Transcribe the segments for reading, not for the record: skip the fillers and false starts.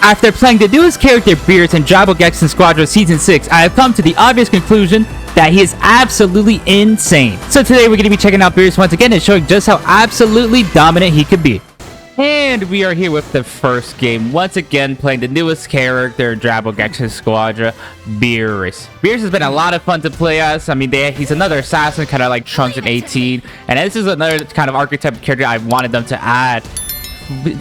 After playing the newest character Beerus in Dragon Ball Gekishin Squadra Season 6, I have come to the obvious conclusion that he is absolutely insane. So today we're going to be checking out Beerus once again and showing just how absolutely dominant he could be. And we are here with the first game, once again playing the newest character in Dragon Ball Gekishin Squadra, Beerus. Beerus has been a lot of fun to play as. I mean, he's another assassin, kind of like Trunks in 18. And this is another kind of archetype character I wanted them to add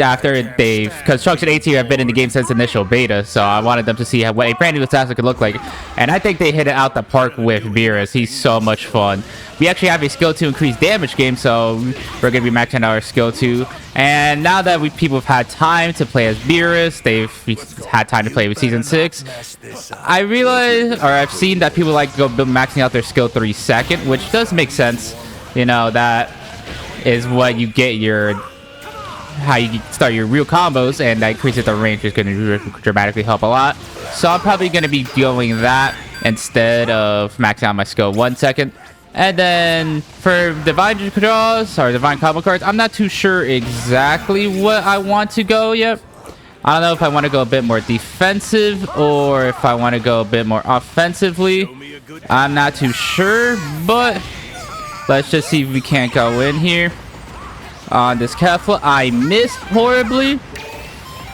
after because Trunks and 18 have been in the game since initial beta, so I wanted them to see what a brand new assassin could look like, and I think they hit it out the park with Beerus. He's so much fun. We actually have a skill to increase damage game, so we're going to be maxing our skill 2. And now that people have had time to play as Beerus, they've had time to play with Season 6, I realize, or I've seen that people like to go maxing out their skill 3 second, which does make sense. You know, that is what you get how you start your real combos, and that increases the range is going to dramatically help a lot. So I'm probably going to be doing that instead of maxing out my skill 1 second. And then for divine draws or divine combo cards, I'm not too sure exactly what I want to go yet. I don't know if I want to go a bit more defensive or if I want to go a bit more offensively. I'm not too sure, but let's just see if we can't go in here. On this Kefla, I missed horribly.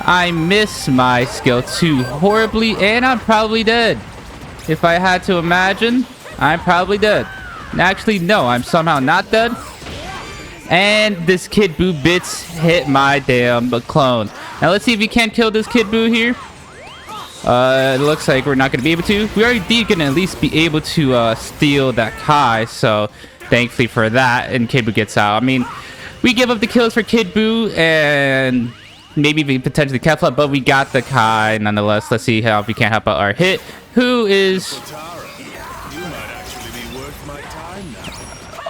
I missed my skill 2 horribly, and I'm probably dead. If I had to imagine, I'm probably dead. Actually, no, I'm somehow not dead. And this Kid Buu bits hit my damn clone. Now let's see if we can't kill this Kid Buu here. It looks like we're not going to be able to. We are indeed going to at least be able to steal that Kai, so thankfully for that, and Kid Buu gets out. I mean, we give up the kills for Kid Buu and maybe potentially Kefla, but we got the Kai nonetheless. Let's see how if we can't help out our hit, who is...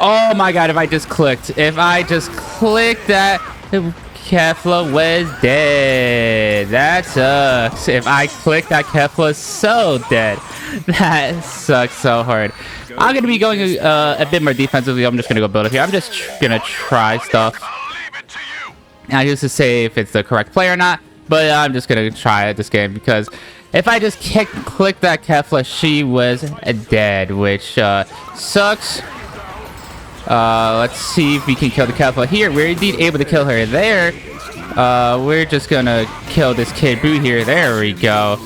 Oh my god, if I just clicked that, Kefla was dead. That sucks. If I clicked that, Kefla's so dead. That sucks so hard. I'm going to be going a bit more defensively. I'm just going to go build up here. I'm just going to try stuff. I used to say if it's the correct play or not, but I'm just going to try it this game because if I just click that Kefla, she was dead, which sucks. Let's see if we can kill the Kefla here. We're indeed able to kill her there. We're just going to kill this Kid Buu here. There we go.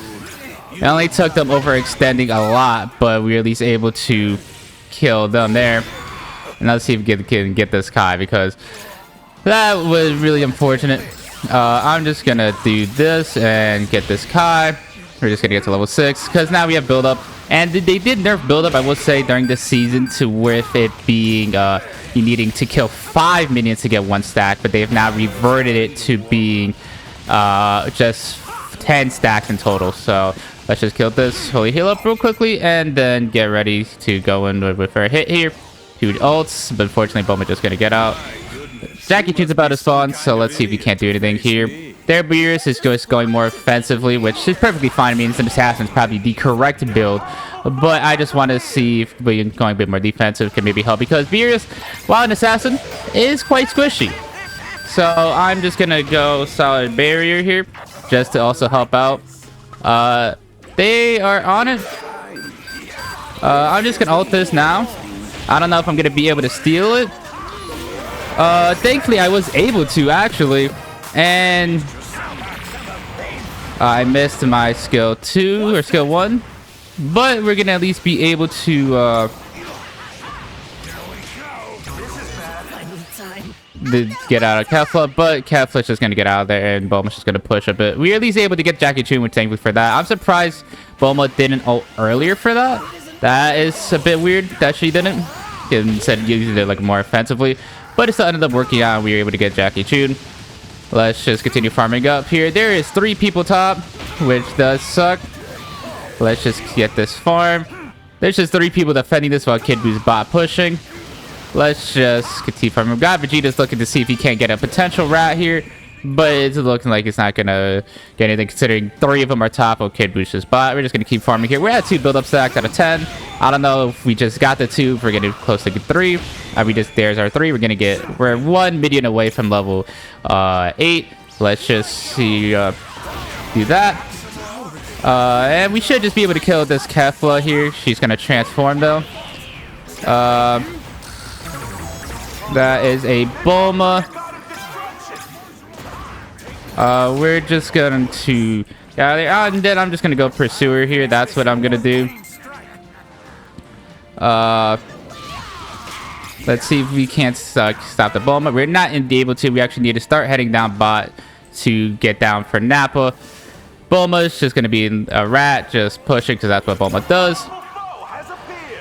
It only took them overextending a lot, but we were at least able to kill them there. And let's see if we can get this Kai, because that was really unfortunate. I'm just going to do this and get this Kai. We're just going to get to level 6, because now we have build up. And they did nerf build up, I will say, during this season to with it being you needing to kill 5 minions to get 1 stack, but they have now reverted it to being just 10 stacks in total. So let's just kill this, holy heal up real quickly, and then get ready to go in with our hit here. Huge ults, but unfortunately Bulma just gonna get out. Jackie Chu's about to spawn, so let's see if we can't do anything here. Their Beerus is just going more offensively, which is perfectly fine. I mean, an assassin is probably the correct build, but I just want to see if going a bit more defensive can maybe help, because Beerus, while an assassin, is quite squishy. So I'm just gonna go solid barrier here, just to also help out. They are on it. I'm just gonna ult this now. I don't know if I'm gonna be able to steal it. Thankfully I was able to, actually, and I missed my skill 2 or skill 1, but we're gonna at least be able to get out of Kefla, but Kefla's just gonna get out of there and Bulma's just gonna push a bit. We were at least able to get Jackie Chun, which thankfully for that. I'm surprised Bulma didn't ult earlier for that. That is a bit weird that she didn't. Instead using it like more offensively, but it still ended up working out and we were able to get Jackie Chun. Let's just continue farming up here. There is 3 people top, which does suck. Let's just get this farm. There's just 3 people defending this while Kid Buu's bot pushing. Let's just continue farming. God, Vegeta's looking to see if he can't get a potential rat here, but it's looking like it's not gonna get anything considering 3 of them are top of Kid Buu's bot. We're just gonna keep farming here. We're at 2 build-up stacks out of 10. I don't know if we just got the 2, if we're getting close to 3. There's our 3. We're 1 minion away from level 8. Let's just see. do that. And we should just be able to kill this Kefla here. She's gonna transform though. That is a Bulma. We're just going to get out of there. And then I'm just gonna go Pursuer here. That's what I'm gonna do. Let's see if we can't stop the Bulma. We're not able to. We actually need to start heading down bot to get down for Nappa. Bulma's just gonna be a rat, just pushing because that's what Bulma does.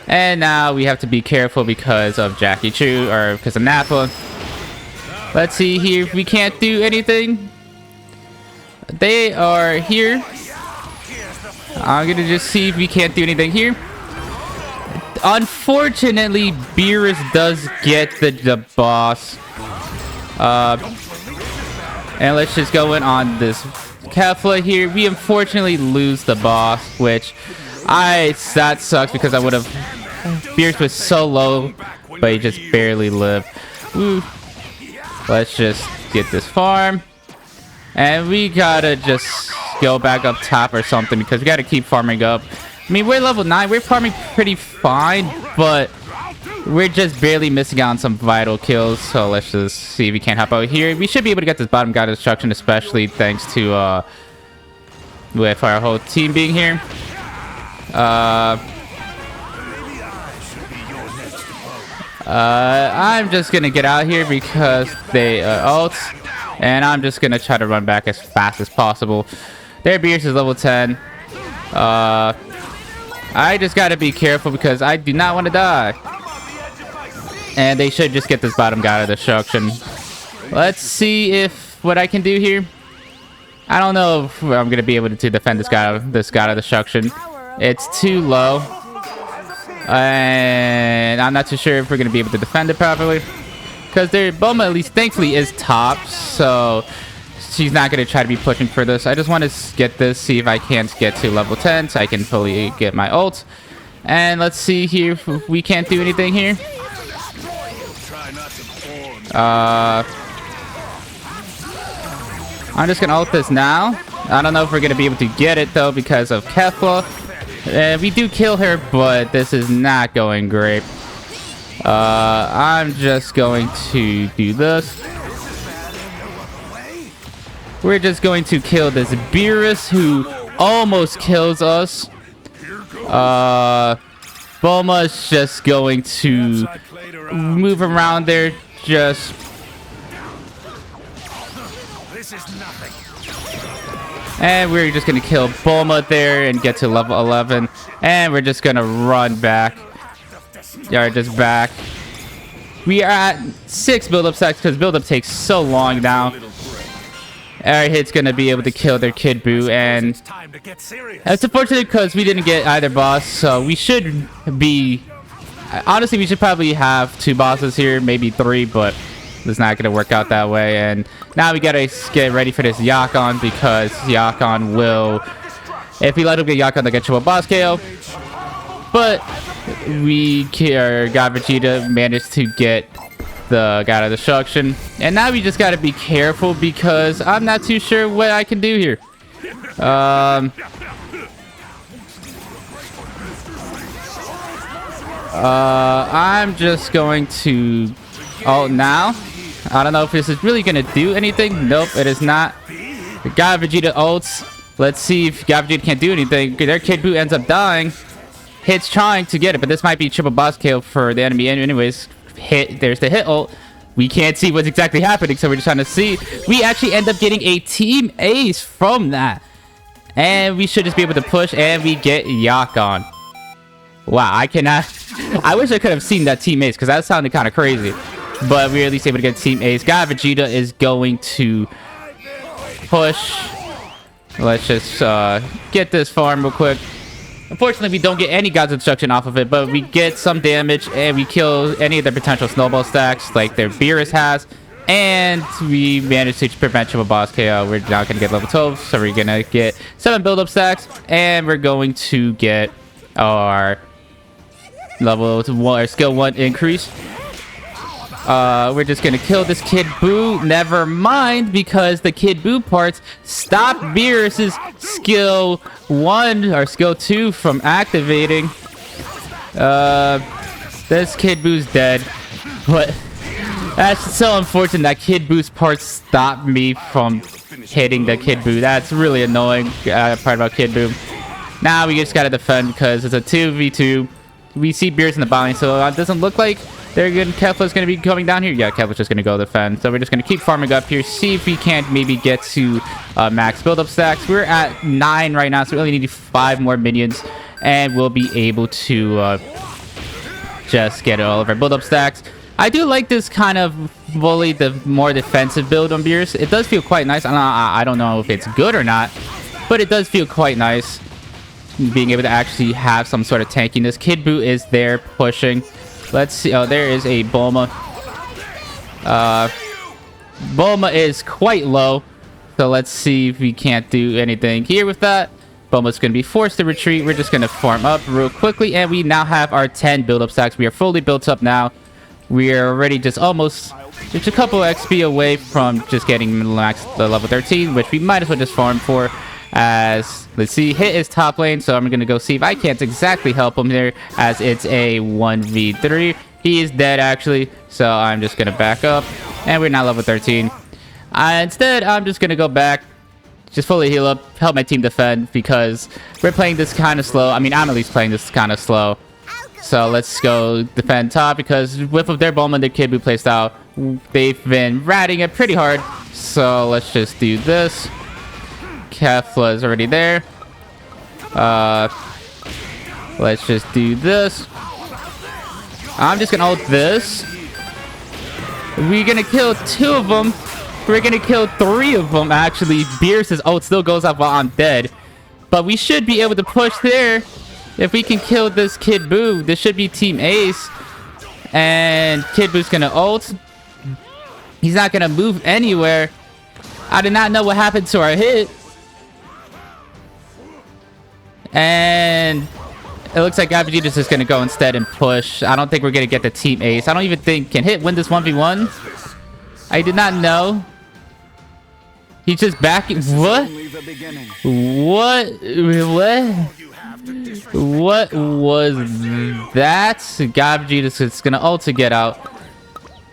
And now we have to be careful because of Jackie Chu, or because of Nappa. Let's see here if we can't do anything. They are here. I'm gonna just see if we can't do anything here. Unfortunately, Beerus does get the boss. And let's just go in on this Kefla here. We unfortunately lose the boss, which that sucks because I would have. Beerus was so low, but he just barely lived. Woo. Let's just get this farm, and we gotta just go back up top or something because we gotta keep farming up. I mean, we're level 9. We're farming pretty fine, but we're just barely missing out on some vital kills. So let's just see if we can't hop out here. We should be able to get this bottom guy destruction, especially thanks to with our whole team being here. I'm just gonna get out here because they ult, and I'm just gonna try to run back as fast as possible. Their Beerus is level 10. I just gotta be careful because I do not want to die. And they should just get this bottom guy of destruction. Let's see if what I can do here. I don't know if I'm gonna be able to defend this guy of destruction. It's too low. And I'm not too sure if we're gonna be able to defend it properly. Because their Bulma, at least thankfully, is top. So she's not going to try to be pushing for this. I just want to get this, see if I can't get to level 10 so I can fully get my ult. And let's see here if we can't do anything here. I'm just going to ult this now. I don't know if we're going to be able to get it though because of Kefla. We do kill her, but this is not going great. I'm just going to do this. We're just going to kill this Beerus who almost kills us. Bulma's just going to move around there. Just. And we're just going to kill Bulma there and get to level 11. And we're just going to run back. Yeah, just back. We are at 6 build-up stacks because build-up takes so long now. Our hit's gonna be able to kill their Kid Buu, and it's unfortunate because we didn't get either boss, so we should be. Honestly, we should probably have 2 bosses here, maybe 3, but it's not gonna work out that way. And now we gotta get ready for this Yakon because Yakon will. If we let him get Yakon, they'll get triple boss KO. But God Vegeta managed to get the God of Destruction, and now we just got to be careful because I'm not too sure what I can do here. I'm just going to ult now. I don't know if this is really gonna do anything. Nope, it is not. God Vegeta ults. Let's see if God Vegeta can't do anything. Their Kid Buu ends up dying. Hit's trying to get it, but this might be triple boss kill for the enemy anyways. There's the hit ult. We can't see what's exactly happening, so we're just trying to see. We actually end up getting a team ace from that, and we should just be able to push, and we get Yakon. Wow, I cannot. I wish I could have seen that team ace because that sounded kind of crazy, but we're at least able to get team ace. God Vegeta is going to push. Let's just get this farm real quick. Unfortunately, we don't get any God's Destruction off of it, but we get some damage, and we kill any of their potential snowball stacks, like their Beerus has, and we manage to prevent triple boss KO. We're not going to get level 12, so we're going to get 7 build-up stacks, and we're going to get our level 1, or skill 1 increase. We're just gonna kill this Kid Buu. Never mind, because the Kid Buu parts stop Beerus's skill 1 or skill 2 from activating. This Kid Buu's dead. But that's so unfortunate that Kid Buu's parts stopped me from hitting the Kid Buu. That's really annoying part about Kid Buu. Now we just gotta defend because it's a 2v2. We see Beerus in the bottom, so it doesn't look like Kefla's gonna be coming down here. Yeah, Kefla's just gonna go defend. So we're just gonna keep farming up here, see if we can't maybe get to max build-up stacks. We're at 9 right now, so we only need 5 more minions, and we'll be able to just get all of our build-up stacks. I do like this kind of bully, the more defensive build on Beerus. It does feel quite nice. I don't know if it's good or not, but it does feel quite nice being able to actually have some sort of tankiness. Kid Buu is there pushing. Let's see. Oh, there is a Bulma. Bulma is quite low, so let's see if we can't do anything here with that. Bulma's going to be forced to retreat. We're just going to farm up real quickly, and we now have our 10 build-up stacks. We are fully built up now. We are already just almost just a couple XP away from just getting max level 13, which we might as well just farm for. As let's see, hit is top lane, so I'm gonna go see if I can't exactly help him there, as it's a 1v3. He is dead actually, so I'm just gonna back up, and we're now level 13. Instead, I'm just gonna go back, just fully heal up, help my team defend, because we're playing this kind of slow. I mean, I'm at least playing this kind of slow. So let's go defend top, because with their Bulma and their Kid Buu playstyle, they've been ratting it pretty hard. So let's just do this. Kefla is already there. Let's just do this. I'm just gonna ult this. We're gonna kill 2 of them. We're gonna kill 3 of them actually. Beerus' ult still goes up while I'm dead, but we should be able to push there if we can kill this Kid Buu. This should be Team Ace, and Kid Buu's gonna ult. He's not gonna move anywhere. I did not know what happened to our hit. And it looks like Vegeta's just gonna go instead and push. I don't think we're gonna get the Team Ace. I don't even think can hit win this 1v1. I did not know. He's just backing. What? What was that? Vegeta's just gonna ult to get out.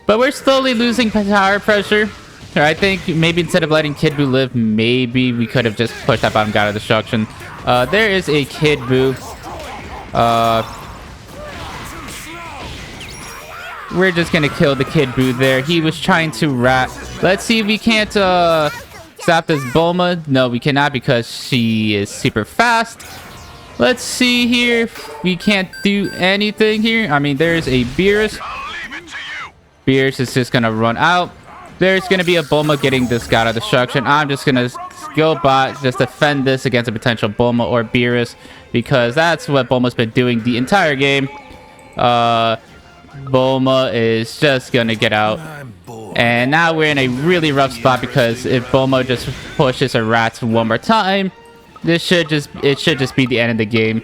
But we're slowly losing power pressure. I think maybe instead of letting Kid Buu live, maybe we could have just pushed that bottom God of Destruction. There is a Kid Buu. We're just gonna kill the Kid Buu there. He was trying to rat. Let's see if we can't stop this Bulma. No, we cannot, because she is super fast. Let's see here if we can't do anything here. I mean, there's a Beerus. Beerus is just gonna run out. There's gonna be a Bulma getting this God of Destruction. I'm just gonna go bot, just defend this against a potential Bulma or Beerus, because that's what Bulma's been doing the entire game. Bulma is just gonna get out, and now we're in a really rough spot, because if Bulma just pushes or rats one more time, it should just be the end of the game.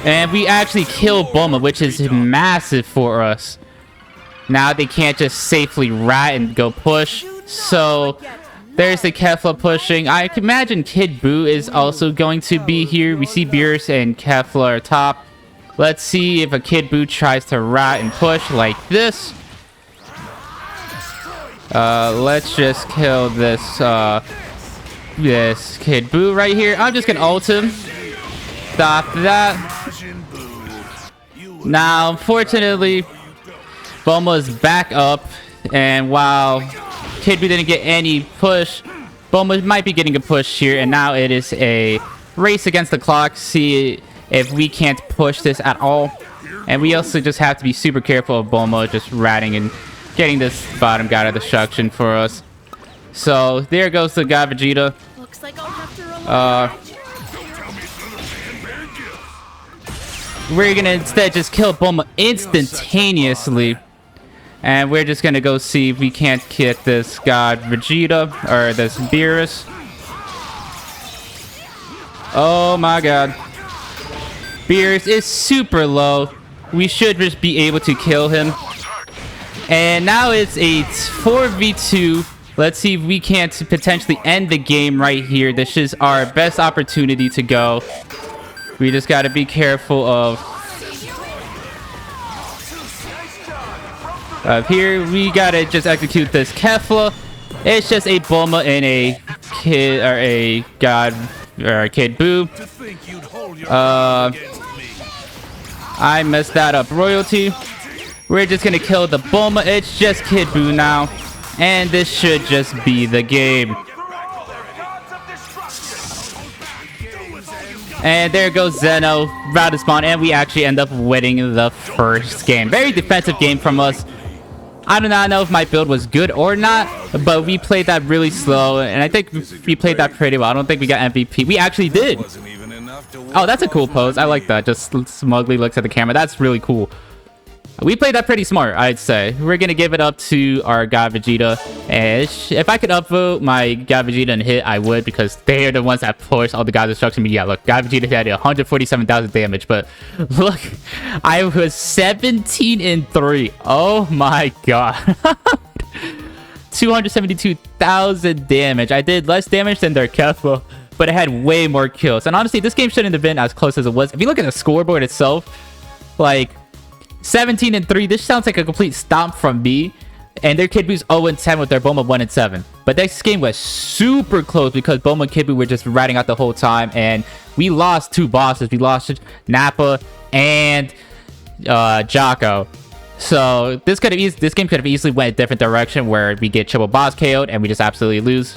And we actually kill Bulma, which is massive for us. Now they can't just safely rat and go push. So there's the Kefla pushing. I can imagine Kid Buu is also going to be here. We see Beerus and Kefla are top. Let's see if a Kid Buu tries to rat and push like this. Let's just kill this this Kid Buu right here. I'm just gonna ult him. Stop that. Now, unfortunately, Bulma's back up, and while Kid Buu didn't get any push, Bulma might be getting a push here, and now it is a race against the clock. See if we can't push this at all. And we also just have to be super careful of Bulma just ratting and getting this bottom God of Destruction for us. So there goes the God Vegeta. Looks like I'll have to roll We're gonna instead just kill Bulma instantaneously. And we're just gonna go see if we can't get this God Vegeta, or this Beerus. Oh my god. Beerus is super low. we should just be able to kill him. And now it's a 4v2. Let's see if we can't potentially end the game right here. This is our best opportunity to go. We just got to be careful of here. We got to just execute this Kefla. It's just a Bulma and a kid, or a god, or a Kid Buu. I messed that up, royalty. We're just gonna kill the Bulma. It's just Kid Buu now. And this should just be the game. And there goes Zeno, route to spawn, and we actually end up winning the first game. Very defensive game from us. I do not know if my build was good or not, but we played that really slow, and I think we played that pretty well. I don't think we got MVP. We actually did. Oh, that's a cool pose. I like that. Just smugly looks at the camera. That's really cool. We played that pretty smart, I'd say. We're going to give it up to our God Vegeta. And if I could upvote my God Vegeta and hit, I would, because they are the ones that force all the God Destruction. Yeah, look, God Vegeta had 147,000 damage. But look, I was 17-3. Oh my god. 272,000 damage. I did less damage than their Kefla, but I had way more kills. And honestly, this game shouldn't have been as close as it was. If you look at the scoreboard itself, like 17-3, this sounds like a complete stomp from me. And their Kid Buu's 0-10 with their Bulma 1-7. But this game was super close because Bulma and Kid Buu were just riding out the whole time. And we lost two bosses. We lost Nappa and Jocko. So this game could have easily went a different direction where we get triple boss KO'd and we just absolutely lose.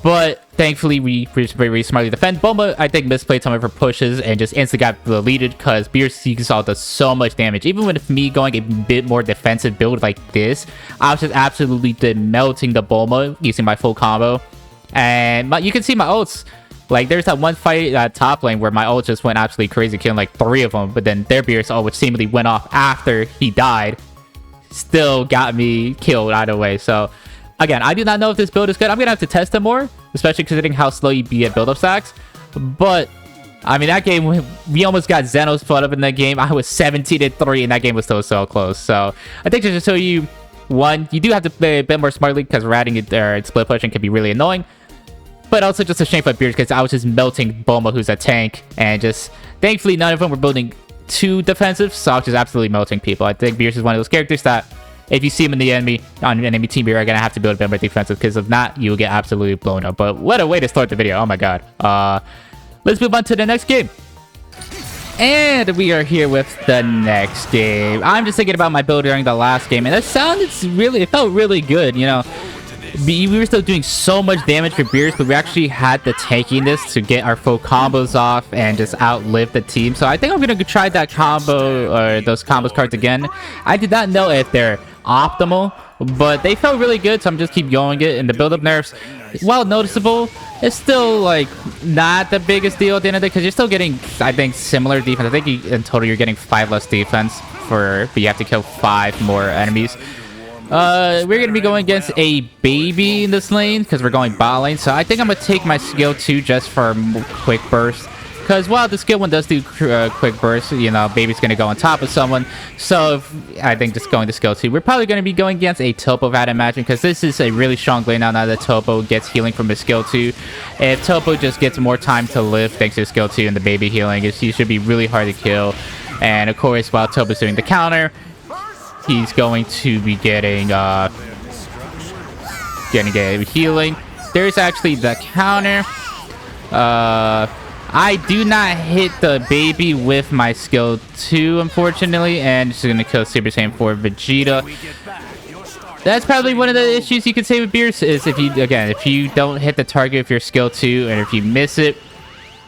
But thankfully, we very smartly defend. Bulma, I think, misplayed some of her pushes and just instantly got deleted because Beerus Seesaw does so much damage. Even with me going a bit more defensive build like this, I was just absolutely melting the Bulma using my full combo. And you can see my ults. Like, there's that one fight at top lane where my ult just went absolutely crazy, killing like 3 of them. But then their Beerus ult, which seemingly went off after he died, still got me killed either way. So again, I do not know if this build is good. I'm going to have to test it more, especially considering how slow you be at build-up stacks. But, I mean, that game, we almost got Zeno's split up in that game. I was 17-3, and that game was still so close. So, I think just to show you, one, you do have to play a bit more smartly because ratting it there, split pushing can be really annoying. But also just a shame for Beerus because I was just melting Bulma, who's a tank. And just, thankfully, none of them were building too defensive, so I was just absolutely melting people. I think Beerus is one of those characters that, if you see him in the enemy team, you're gonna have to build a bit more defensive, because if not, you'll get absolutely blown up. But what a way to start the video. Oh my god. Let's move on to the next game. And we are here with the next game. I'm just thinking about my build during the last game, and it felt really good, you know. We were still doing so much damage for Beerus, but we actually had the tankiness to get our full combos off and just outlive the team. So I think I'm gonna try that combo, or those combos cards again. I did not know if they're optimal, but they felt really good, so I'm just keep going it. And the build-up nerfs, while noticeable, it's still like not the biggest deal at the end of the day, because you're still getting, I think, similar defense. I think in total you're getting 5 less defense but you have to kill 5 more enemies. We're gonna be going against a baby in this lane because we're going bot lane, so I think I'm gonna take my skill 2 just for quick burst. Because while the skill 1 does do quick burst, you know, baby's going to go on top of someone. So I think just going to skill 2. We're probably going to be going against a Topo, I'd imagine, because this is a really strong lane now that Topo gets healing from his skill 2. If Topo just gets more time to live thanks to skill 2 and the baby healing, he should be really hard to kill. And of course, while Topo's doing the counter, he's going to be getting healing. There's actually the counter. I do not hit the baby with my skill 2, unfortunately, and just gonna kill Super Saiyan 4 Vegeta. That's probably one of the issues you could say with Beerus, is if you don't hit the target with your skill 2, and if you miss it,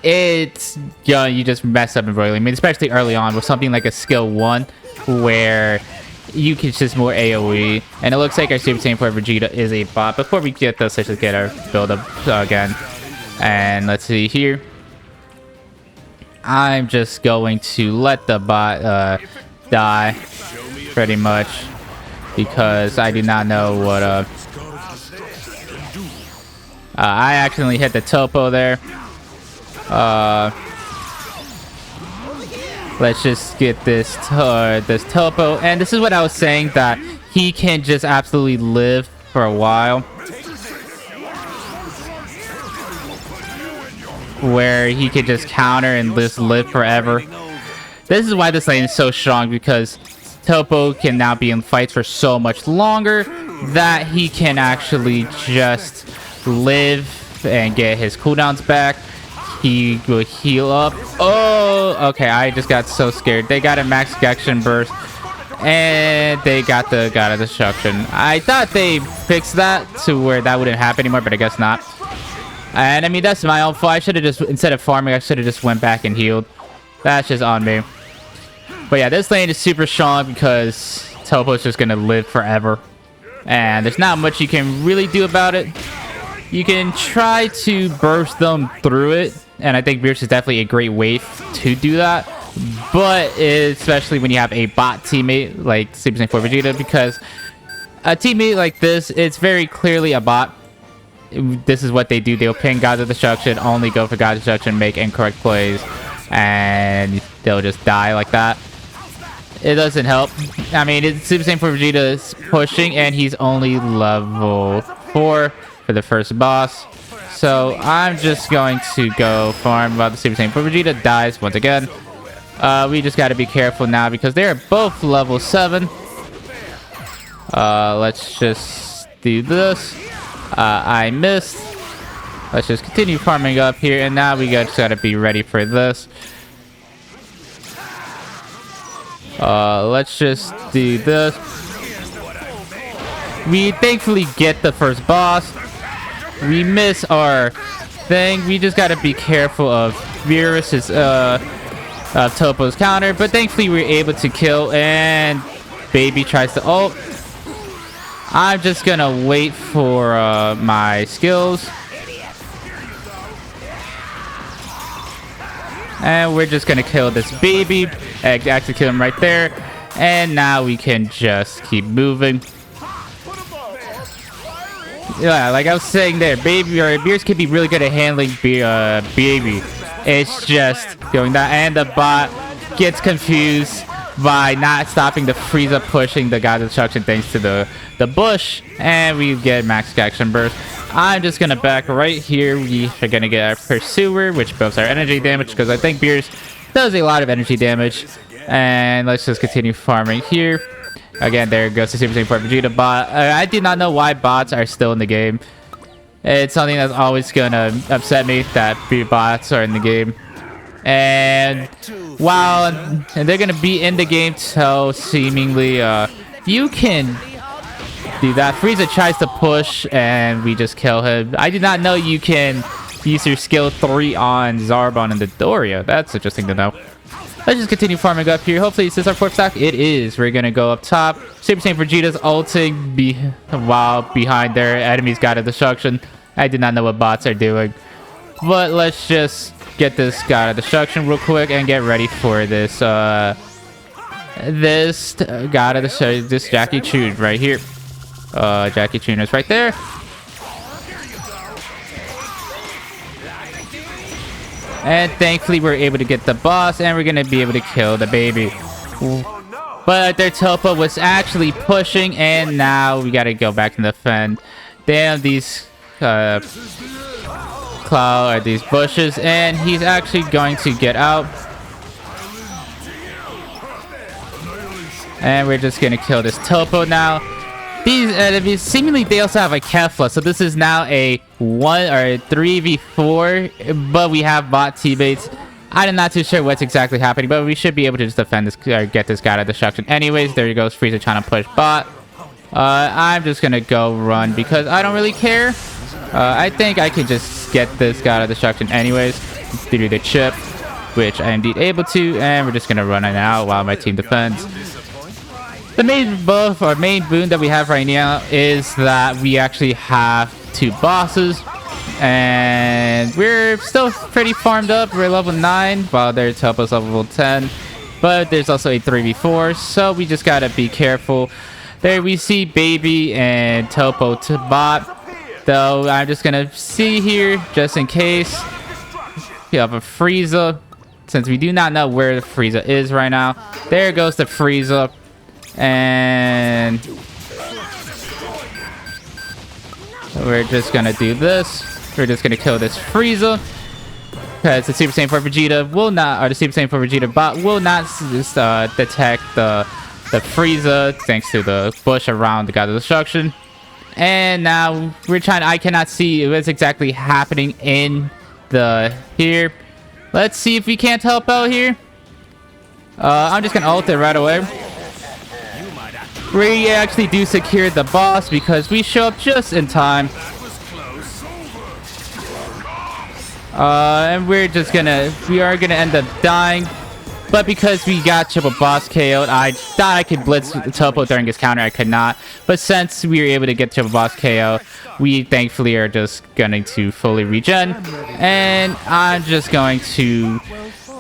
it's, you just mess up royally. I mean, especially early on with something like a skill 1, where you can just more AoE. And it looks like our Super Saiyan 4 Vegeta is a bot. Before we get this, let's just get our build up again. And let's see here. I'm just going to let the bot die, pretty much, because I do not know what I accidentally hit the Topo there. Let's just get this this Topo. And this is what I was saying, that he can just absolutely live for a while. Where he could just counter and just live forever. This is why this lane is so strong, because Topo can now be in fights for so much longer that he can actually just live and get his cooldowns back. He will heal up. Oh, okay. I just got so scared. They got a max Gekishin burst, and they got the God of Destruction. I thought they fixed that to where that wouldn't happen anymore, but I guess not. And I mean, that's my own fault. I should have just, instead of farming, I should have just went back and healed. That's just on me. But yeah, this lane is super strong because Topo's just gonna live forever, and there's not much you can really do about it. You can try to burst them through it, and I think Beerus is definitely a great way to do that. But especially when you have a bot teammate like Super Saiyan 4 Vegeta, because a teammate like this, it's very clearly a bot. This is what they do. They'll ping God of Destruction, only go for God of Destruction, make incorrect plays, and they'll just die like that. It doesn't help. I mean, it's Super Saiyan 4 Vegeta is pushing, and he's only level 4 for the first boss. So I'm just going to go farm while the Super Saiyan 4 Vegeta dies once again. We just got to be careful now because they're both level 7. Let's just do this. I missed. Let's just continue farming up here, and now we just got to be ready for this. Let's just do this. We thankfully get the first boss. We miss our thing. We just gotta be careful of Beerus's Topo's counter, but thankfully we were able to kill, and Baby tries to ult. I'm just gonna wait for my skills. And we're just gonna kill this Baby. Actually kill him right there. And now we can just keep moving. Yeah, like I was saying there, Beerus can be really good at handling Baby. It's just doing that. And the bot gets confused by not stopping the Frieza pushing the God of Destruction thanks to the bush. And we get max Gekishin burst. I'm just gonna back right here. We are gonna get our Pursuer, which buffs our energy damage, because I think Beerus does a lot of energy damage. And let's just continue farming here. Again, there goes the Super Saiyan 4 Vegeta bot. I do not know why bots are still in the game. It's something that's always gonna upset me that bots are in the game. And wow, and they're gonna be in the game till seemingly you can do that. Frieza tries to push and we just kill him. I did not know you can use your skill 3 on Zarbon and the Doria. That's interesting to know. Let's just continue farming up here. Hopefully this is our 4th stack. It is. We're gonna go up top. Super Saiyan Vegeta's ulting while behind their enemies God of Destruction. I did not know what bots are doing. But let's just get this God of Destruction real quick and get ready for this this God of Destruction, this Jackie Chun right here. Jackie Chun is right there. And thankfully we're able to get the boss, and we're gonna be able to kill the Baby. But their Topo was actually pushing, and now we gotta go back and defend. Damn these cloud or these bushes, and he's actually going to get out. And we're just gonna kill this Topo now. These enemies, seemingly they also have a Kefla, so this is now a 1 or 3v4, but we have bot teammates. I'm not too sure what's exactly happening, but we should be able to just defend this or get this God of Destruction. Anyways, there he goes, Frieza trying to push bot. I'm just gonna go run because I don't really care. I think I can just get this God of Destruction anyways through the chip, which I am indeed able to, and we're just gonna run it out while my team defends. The main buff or main boon that we have right now is that we actually have 2 bosses, and we're still pretty farmed up. We're level 9 while their Topo's level 10, but there's also a 3v4, so we just gotta be careful. There we see Baby and Topo to bot, though I'm just gonna see here just in case. We have a Frieza since we do not know where the Frieza is right now. There goes the Frieza. And we're just gonna do this. We're just gonna kill this Frieza. Because the Super Saiyan 4 Vegeta will not, or the Super Saiyan 4 Vegeta bot will not detect the Frieza thanks to the bush around the God of Destruction. And now we're trying, I cannot see what's exactly happening in the here. Let's see if we can't help out here. I'm just gonna ult it right away. We actually do secure the boss because we show up just in time. And we are gonna end up dying. But because we got triple boss KO'd, I thought I could blitz Topo during his counter. I could not. But since we were able to get triple boss KO, we thankfully are just going to fully regen. And I'm just going to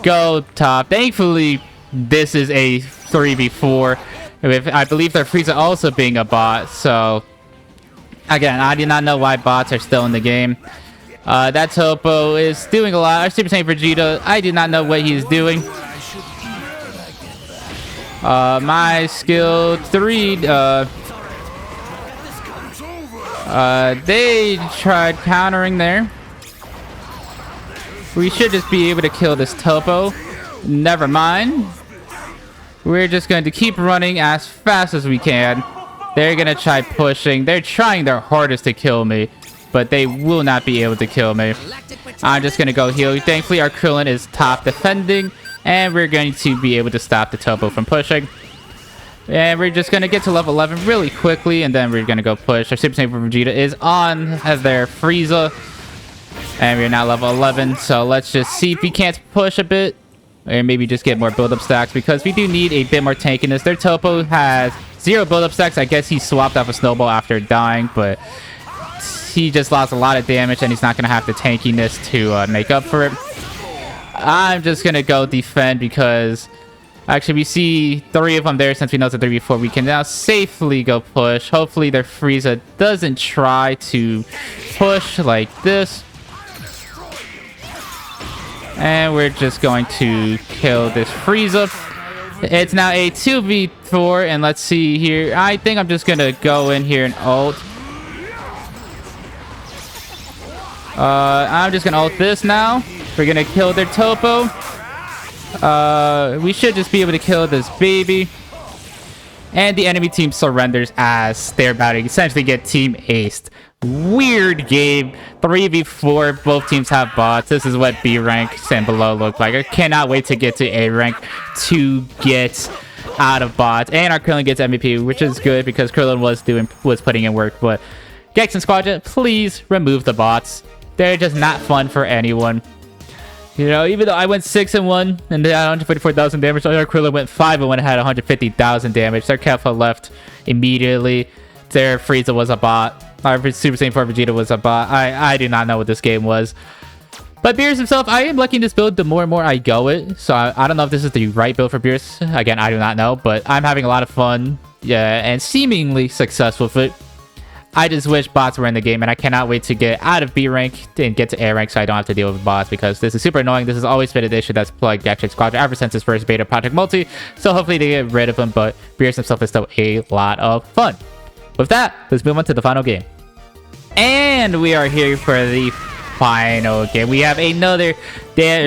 go top. Thankfully, this is a 3v4. I believe their Frieza also being a bot. So, again, I do not know why bots are still in the game. That Topo is doing a lot. Our Super Saiyan Vegeta, I do not know what he's doing. My skill 3, they tried countering there. We should just be able to kill this Topo. Never mind. We're just going to keep running as fast as we can. They're going to try pushing. They're trying their hardest to kill me, but they will not be able to kill me. I'm just going to go heal. Thankfully, our Krillin is top defending. And we're going to be able to stop the Topo from pushing. And we're just going to get to level 11 really quickly. And then we're going to go push. Our Super Saiyan Vegeta is on as their Frieza. And we're now level 11. So let's just see if we can't push a bit. Or maybe just get more build-up stacks. Because we do need a bit more tankiness. Their Topo has 0 build-up stacks. I guess he swapped off a snowball after dying. But he just lost a lot of damage. And he's not going to have the tankiness to make up for it. I'm just going to go defend because actually we see 3 of them there since we know it's a 3v4. We can now safely go push. Hopefully their Frieza doesn't try to push like this. And we're just going to kill this Frieza. It's now a 2v4 and let's see here. I think I'm just going to go in here and ult. I'm just going to ult this now. We're gonna kill their Topo. We should just be able to kill this baby. And the enemy team surrenders as they're about to essentially get team aced. Weird game. 3v4. Both teams have bots. This is what B ranks and below look like. I cannot wait to get to A rank to get out of bots. And our Krillin gets MVP, which is good because Krillin was putting in work. But Gekishin Squadra, please remove the bots. They're just not fun for anyone. You know, even though I went 6-1 and they had 144,000 damage, our Krillin went 5-1 and had 150,000 damage. Their Kefla left immediately. Their Frieza was a bot. Our Super Saiyan 4 Vegeta was a bot. I do not know what this game was. But Beerus himself, I am liking this build the more and more I go it. So I don't know if this is the right build for Beerus. Again, I do not know. But I'm having a lot of fun and seemingly successful with it. I just wish bots were in the game, and I cannot wait to get out of B rank and get to A rank so I don't have to deal with bots, because this is super annoying. This has always been an issue that's plagued Gekishin Squadra ever since its first beta Project Multi, so hopefully they get rid of him, but Beerus himself is still a lot of fun. With that, let's move on to the final game. And we are here for the final game. We have another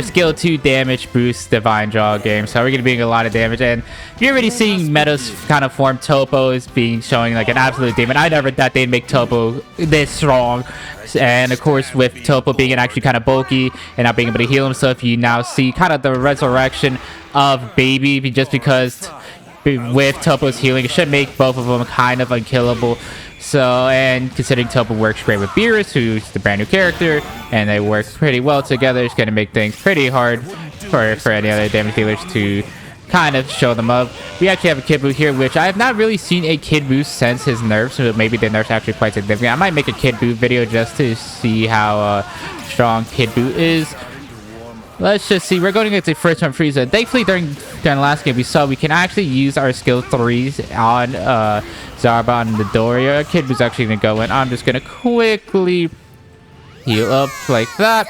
skill 2 damage boost divine draw game, so we're going to be doing a lot of damage. And you're already seeing metas kind of form. Topo is showing like an absolute demon. I never thought they'd make Topo this strong, and of course with Topo being actually kind of bulky and not being able to heal himself, you now see kind of the resurrection of Baby, just because with Topo's healing it should make both of them kind of unkillable. So, and considering Topo works great with Beerus, who's the brand new character, and they work pretty well together, it's going to make things pretty hard for any other damage dealers to kind of show them up. We actually have a Kid Buu here, which I have not really seen a Kid Buu since his nerfs, so maybe the nerfs actually quite significant. I might make a Kid Buu video just to see how strong Kid Buu is. Let's just see. We're going against a first one Frieza. Thankfully, during the last game, we saw we can actually use our skill 3s on Zarbon and Midoriya. Kid Buu's actually going to go in. I'm just going to quickly heal up like that.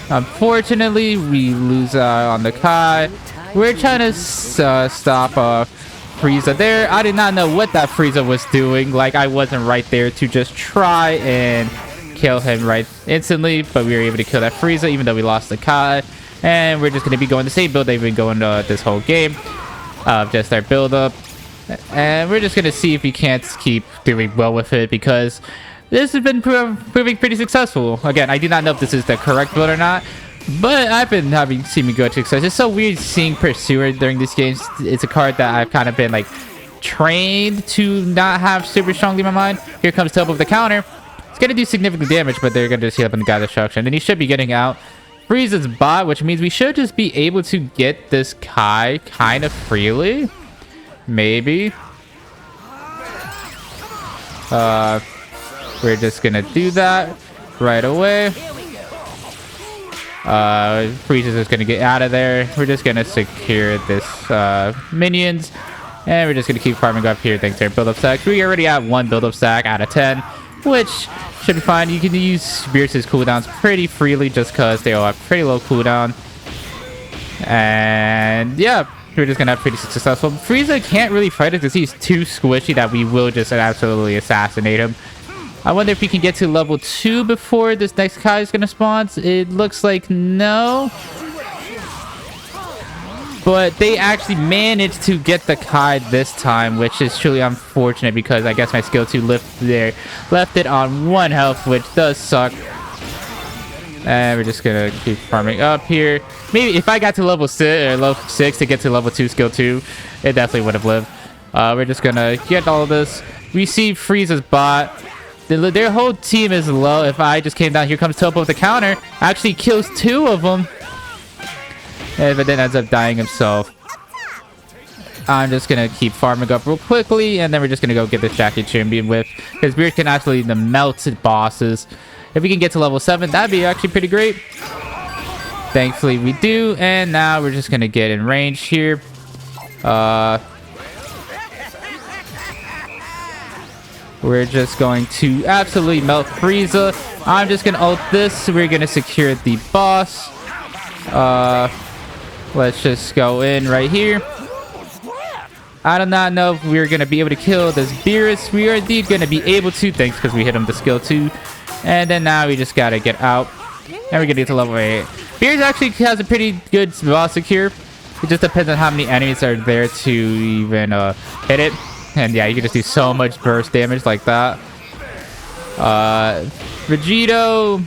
Unfortunately, we lose on the Kai. We're trying to stop Frieza there. I did not know what that Frieza was doing. Like, I wasn't right there to just try and kill him right instantly. But we were able to kill that Frieza, even though we lost the Kai. And we're just going to be going the same build they've been going this whole game. Just our build up. And we're just going to see if we can't keep doing well with it, because this has been proving pretty successful. Again, I do not know if this is the correct build or not, but I've been seeming good success. It's so weird seeing Pursuer during these games. It's a card that I've kind of been like trained to not have super strongly in my mind. Here comes Top of the counter. It's going to do significant damage, but they're going to just heal up in the guy destruction. And he should be getting out Frieza's bot, which means we should just be able to get this Kai kind of freely. Maybe. We're just gonna do that right away. Frieza's just gonna get out of there. We're just gonna secure this minions, and we're just gonna keep farming up here thanks to our build-up stacks. We already have 1 build-up stack out of 10, which should be fine. You can use Beerus' cooldowns pretty freely just because they all have pretty low cooldown. And yeah, we're just gonna have pretty successful. Frieza can't really fight it because he's too squishy that we will just absolutely assassinate him. I wonder if we can get to level 2 before this next Kai is gonna spawn. It looks like no. But they actually managed to get the Kai this time, which is truly unfortunate because I guess my skill 2 left it on 1 health, which does suck. And we're just gonna keep farming up here. Maybe if I got to level 6 to get to level 2 skill 2, it definitely would have lived. We're just gonna get all of this. We see Frieza's bot. Their whole team is low. If I just came down, here comes Topo with the counter. Actually kills 2 of them. But then ends up dying himself. I'm just gonna keep farming up real quickly, and then we're just gonna go get this Jackie Champion with, because Beerus can actually melt bosses. If we can get to level 7, that'd be actually pretty great. Thankfully we do, and now we're just gonna get in range here. We're just going to absolutely melt Frieza. I'm just gonna ult this. We're gonna secure the boss. Let's just go in right here. I do not know if we're gonna be able to kill this Beerus. We are indeed gonna be able to, thanks because we hit him to skill 2. And then now we just gotta get out. And we're gonna get to level 8. Beerus actually has a pretty good boss secure. It just depends on how many enemies are there to even hit it. And yeah, you can just do so much burst damage like that. Vegito.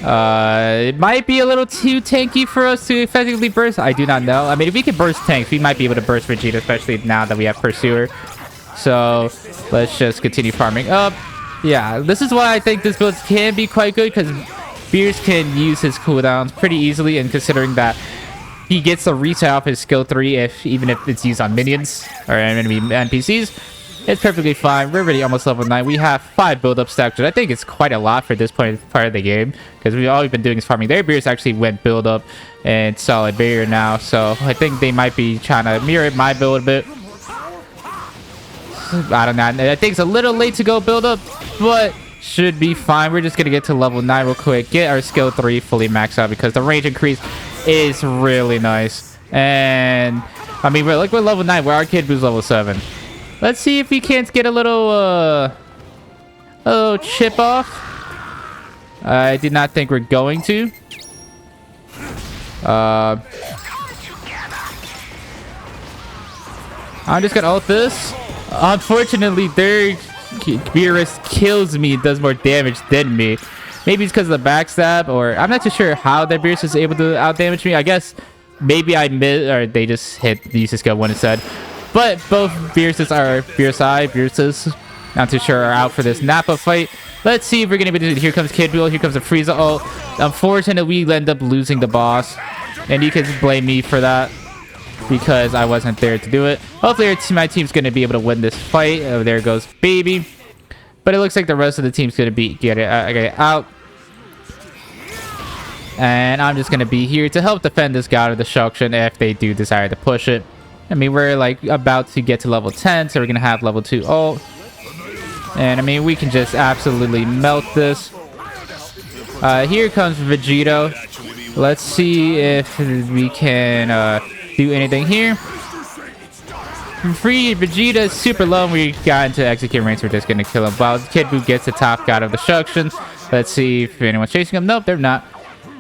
It might be a little too tanky for us to effectively burst. I do not know. I mean, if we can burst tanks, we might be able to burst Vegeta, especially now that we have Pursuer. So let's just continue farming up. Yeah, this is why I think this build can be quite good, because Beerus can use his cooldowns pretty easily, and considering that he gets a reset off his skill 3 even if it's used on minions or enemy NPCs. It's perfectly fine. We're already almost level 9. We have 5 build-up stacks, which I think is quite a lot for this part of the game, because all we've been doing is farming. Their Beerus actually went build-up and solid barrier now, so I think they might be trying to mirror my build a bit. I don't know. I think it's a little late to go build-up, but should be fine. We're just going to get to level 9 real quick, get our skill 3 fully maxed out, because the range increase is really nice. And I mean, we're level 9, where our kid boo's level 7. Let's see if we can't get a little chip off. I did not think we're going to. I'm just gonna ult this. Unfortunately, their Beerus kills me, does more damage than me. Maybe it's because of the backstab, or I'm not too sure how their Beerus is able to outdamage me. I guess maybe I missed, or they just hit the skill 1 instead. But both Beeruses are Beeruses. Not too sure are out for this Nappa fight. Let's see if we're gonna be able to do it. Here comes Kid Wheel. Here comes the Frieza ult. Unfortunately, we end up losing the boss, and you can blame me for that because I wasn't there to do it. Hopefully, my team's gonna be able to win this fight. Oh, there goes Baby. But it looks like the rest of the team's gonna get out. And I'm just gonna be here to help defend this God of Destruction if they do desire to push it. I mean, we're like about to get to level 10, so we're gonna have level 2 ult. And I mean, we can just absolutely melt this. Here comes Vegito. Let's see if we can do anything here. Free Vegeta is super low, and we got into execute range. We're just gonna kill him. While Kid Buu gets the top god of destruction. Let's see if anyone's chasing him. Nope, they're not.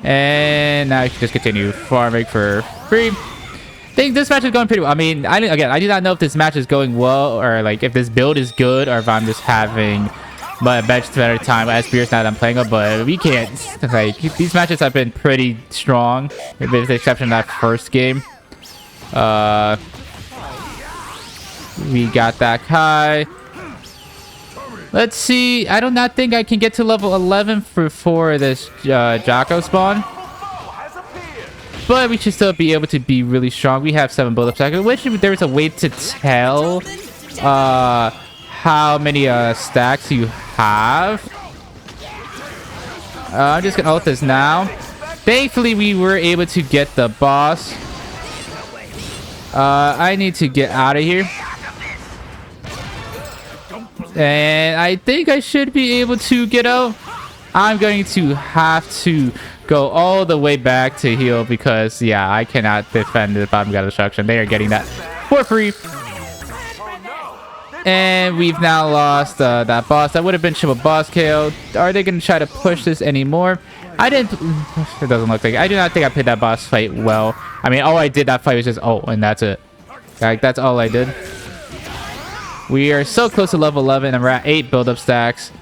And now you can just continue farming for free. I think this match is going pretty well. I mean, I do not know if this match is going well, or like if this build is good, or if I'm just having a much better time as Beerus now that I'm playing him. But we can't, like, these matches have been pretty strong, with the exception of that first game. We got that Kai. Let's see. I do not think I can get to level 11 before this Jocko spawn. But we should still be able to be really strong. We have 7 build-up seconds, which there's a way to tell how many stacks you have. I'm just gonna ult this now. Thankfully, we were able to get the boss. I need to get out of here. And I think I should be able to get out. I'm going to have to go all the way back to heal because, yeah, I cannot defend the bottom god of destruction. They are getting that for free. And we've now lost that boss. That would have been triple boss KO. Are they going to try to push this anymore? I didn't... It doesn't look like it. I do not think I played that boss fight well. I mean, all I did that fight was just ult, and that's it. Like, that's all I did. We are so close to level 11, and we're at 8 build-up stacks.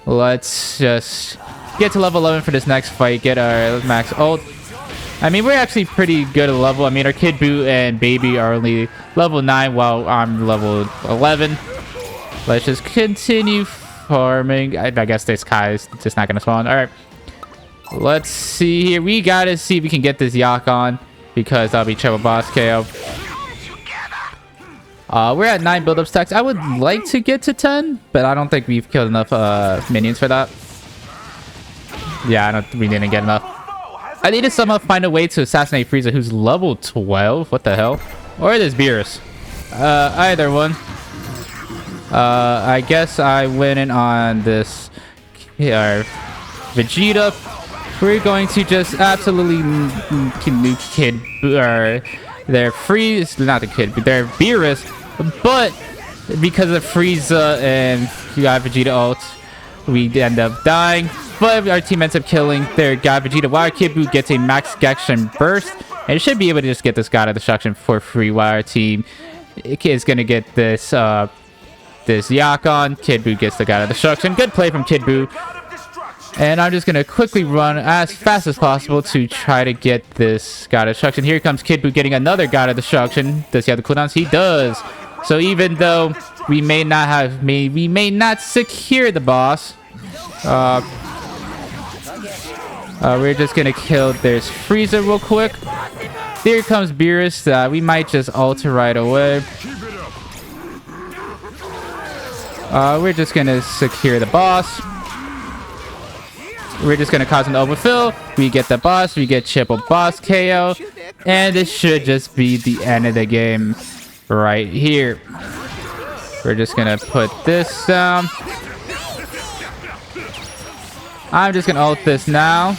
Let's just get to level 11 for this next fight. Get our max ult. I mean, we're actually pretty good at level. I mean, our Kid Buu and Baby are only level 9 while I'm level 11. Let's just continue farming. I guess this Kai is just not going to spawn. All right. Let's see here. We got to see if we can get this Yak on because that'll be triple boss KO. We're at 9 build-up stacks. I would like to get to 10, but I don't think we've killed enough minions for that. Yeah, we didn't get enough. I need to somehow find a way to assassinate Frieza, who's level 12. What the hell? Or this Beerus. Either one. I guess I went in on this Vegeta. We're going to just absolutely nuke Kid or they're Freeze, not the Kid, but they're Beerus. But because of Frieza and God Vegeta ult, we end up dying. But our team ends up killing their God Vegeta while our Kid Buu gets a max Gekishin burst. And it should be able to just get this God of Destruction for free while our team is going to get this this Yak on. Kid Buu gets the God of Destruction. Good play from Kid Buu. And I'm just going to quickly run as fast as possible to try to get this God of Destruction. Here comes Kid Buu getting another God of Destruction. Does he have the cooldowns? He does. So even though we may not secure the boss, we're just going to kill this Frieza real quick. Here comes Beerus. We might just alter right away. We're just going to secure the boss. We're just going to cause an overfill. We get the boss. We get triple boss KO. And this should just be the end of the game right here. We're just going to put this down. I'm just going to ult this now.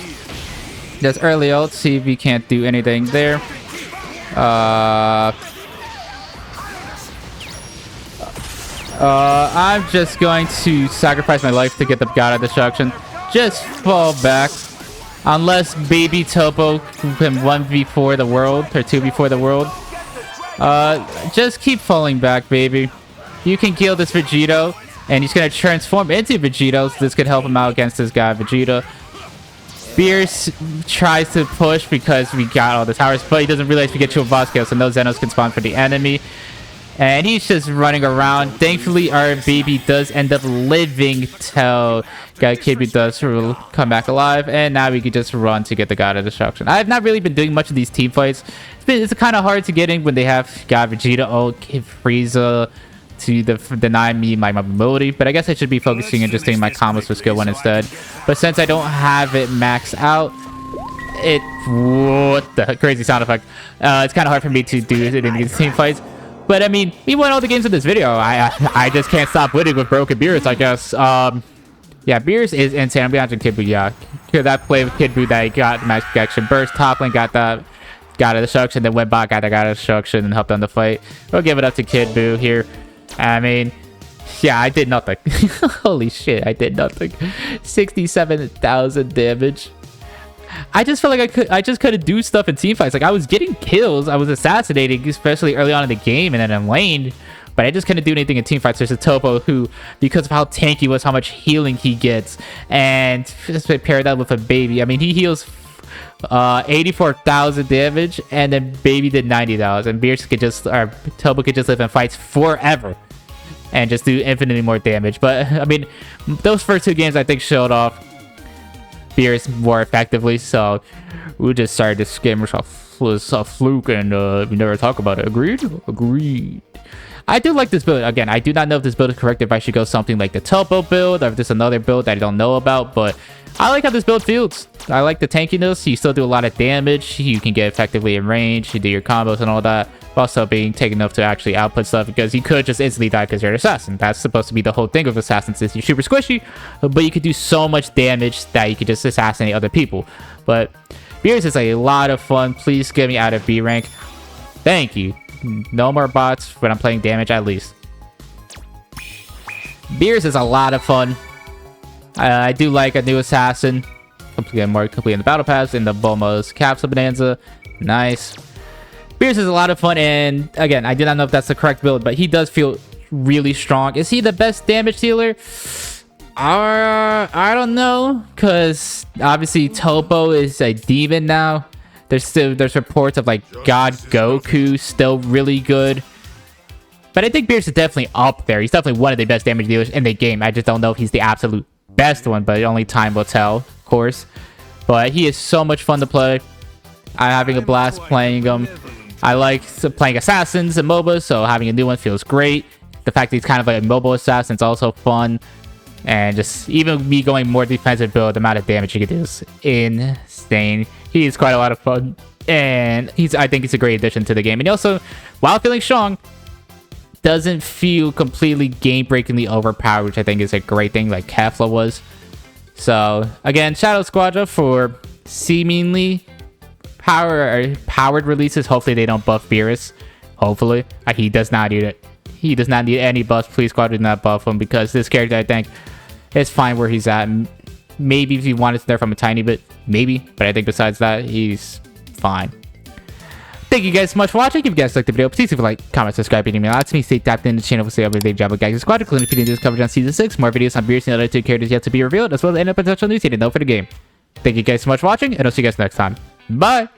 Just early ult. See if we can't do anything there. I'm just going to sacrifice my life to get the God of Destruction. Just fall back. Unless Baby Topo can 1v4 the world, or 2v4 the world. Just keep falling back, baby. You can kill this Vegito, and he's going to transform into Vegito, so this could help him out against this guy, Vegeta. Beerus tries to push because we got all the towers, but he doesn't realize we get to a boss kill, so no Zenos can spawn for the enemy. And he's just running around. Thankfully, our baby does end up living till Kid Buu does come back alive. And now we can just run to get the God of Destruction. I have not really been doing much of these team fights. It's kind of hard to get in when they have God Vegeta ult, Frieza to deny me my mobility. But I guess I should be focusing on just doing my combos for skill 1 instead. But since I don't have it maxed out, what the crazy sound effect. It's kind of hard for me to do it in these team fights. But I mean, we won all the games in this video. I just can't stop winning with broken Beerus, I guess. Yeah, Beerus is insane. I'm behind Kid Buu, yeah. Because that play with Kid Buu that he got max protection. Burst, top lane, got a destruction, then went back, got a destruction, and helped on the fight. We'll give it up to Kid Buu here. I mean, yeah, I did nothing. Holy shit, I did nothing. 67,000 damage. I just felt like I just couldn't do stuff in team fights. Like, I was getting kills, I was assassinating, especially early on in the game, and then in lane. But I just couldn't do anything in team fights. There's a Topo who, because of how tanky he was, how much healing he gets, and just pair that with a baby. I mean, he heals 84,000 damage, and then baby did 90,000. Beerus could just, or Topo could just live in fights forever and just do infinitely more damage. But I mean, those first 2 games I think showed off Beerus more effectively. So we just started this game was a fluke, and we never talk about it. Agreed. I do like this build. Again, I do not know if this build is correct, if I should go something like the Topo build, or if there's another build that I don't know about, but I like how this build feels. I like the tankiness. You still do a lot of damage. You can get effectively in range. You do your combos and all that. Also being taken enough to actually output stuff, because you could just instantly die because you're an assassin. That's supposed to be the whole thing of assassins, is you're super squishy, but you could do so much damage that you could just assassinate other people. But Beerus is a lot of fun. Please get me out of B rank. Thank you. No more bots when I'm playing damage, at least. Beerus is a lot of fun. I do like a new assassin. More complete in the battle pass, in the Bulma's Capsule Bonanza. Nice. Beerus is a lot of fun, and again, I do not know if that's the correct build, but he does feel really strong. Is he the best damage dealer? I don't know, because obviously Topo is a demon now. There's reports of like God Goku still really good, but I think Beerus is definitely up there. He's definitely one of the best damage dealers in the game. I just don't know if he's the absolute best one, but only time will tell, of course. But he is so much fun to play. I'm having a blast playing him. I like playing assassins and MOBAs, so having a new one feels great. The fact that he's kind of like a mobile assassin is also fun. And just even me going more defensive build, the amount of damage he can do is insane. He is quite a lot of fun, and I think he's a great addition to the game. And he also, while feeling strong, doesn't feel completely game-breakingly overpowered, which I think is a great thing, like Kefla was. So again, Shadow Squadra for seemingly powered releases. Hopefully they don't buff Beerus. Hopefully. He does not need it. He does not need any buffs. Please, Squadra, do not buff him, because this character, I think, is fine where he's at. Maybe if you wanted to nerf him a tiny bit, maybe. But I think besides that, he's fine. Thank you guys so much for watching. If you guys liked the video, please leave a like, comment, subscribe, and email out to me. Stay tapped in the channel for updated Dragon Ball Gekishin Squadra, including videos coverage on Season 6, more videos on Beerus and other 2 characters yet to be revealed, as well as any potential news you didn't know for the game. Thank you guys so much for watching, and I'll see you guys next time. Bye!